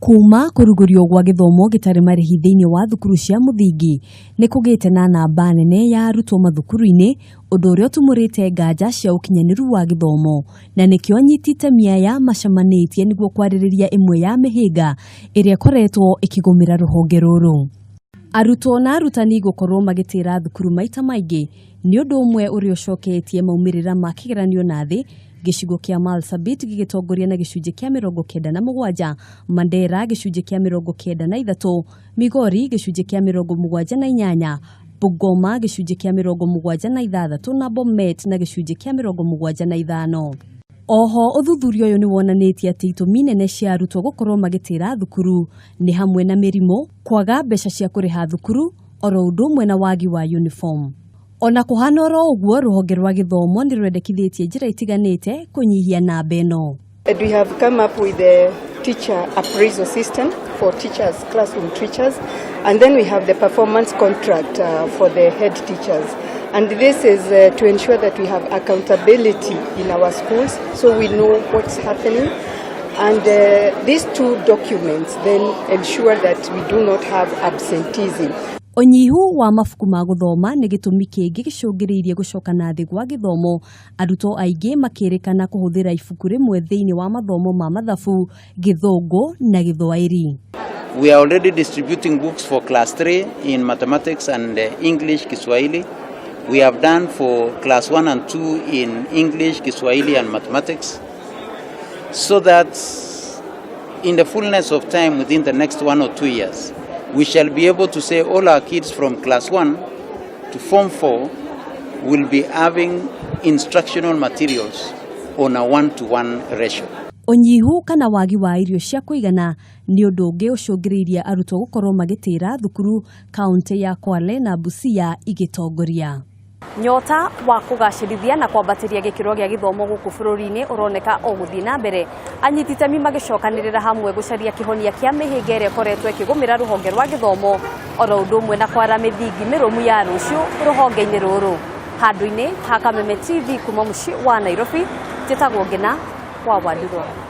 Kuma kurugurio gwa githomo gitari marihi thiini wa thukuru cia muthingi ni kugite na namba nene ya arutwo mathukuru-ini undu uria utumurite nganja cia ukinyaniru wa githomo na nikio nyitite mia ya macamanitie niguo kwaririria imwe ya mihinga iria koretwo ikigumira ruhonge ruru. Arutwo na arutani gukorwo magitira thukuru maita maingi ni undu umwe uria ucoketie maumirira ma kigeranio na thi. Gicigo kia Marsabit gigitongoria na gicunje kia 97, Mandera gicunje kia 93, Migori gicunje kia 78, Bungoma gicunje kia 76 na Bomet na gicunje kia 75. Oho uthuthuria uyu ni wonanitie ati itumi nene cia arutwo gukorwo magitira thukuru ni hamwe na mirimo, kwaga mbeca cia kuriha thukuru, oro undu umwe na wagi wa uniform. Ona kuhana oro uguo ruhonge rwa githomo ni rwendekithitie njira itiganite kunyihia namba eno. We have come up with the teacher appraisal system for teachers, classroom teachers, and then we have the performance contract for the head teachers. And this is to ensure that we have accountability in our schools so we know what's happening. And these two documents then ensure that we do not have absenteeism. Onyihu wa mafuku ma guthoma ni gitumi kingi gicungiriirie gucoka na thi gwa githomo, arutwo aingi makirikana kuhuthira ibuku rimwe thiini wa mathomo ma mathabu, githungu na githwairi. We are already distributing books for class 3 in mathematics and English Kiswahili. We have done for class 1 and 2 in English, Kiswahili and mathematics, so that in the fullness of time within the next 1 or 2 years we shall be able to say all our kids from class 1 to form 4 will be having instructional materials on a 1-to-1 ratio. Onyihu kana wagi wa irio cia kuigana ni undu ungi ucungiriirie arutwo gukorwo magitira thukuru kaunti ya Kwale na Busia igitongoria. Nyota wa kugacirithia na kwambatiria gikiro gia githomo guku bururi-ini uroneka o guthii na mbere, anyititemi magicokanirira hamwe gucaria kihonia kia mihinga iria koretwo ikigumira ruhonge rwa githomo oro undu umwe na kwara mithingi mirumu ya rucio ruhonge-ini ruru. Handu-ini ha Kameme TV kuma mucii wa Nairobi, njitagwo Ngina wa Wandurwa.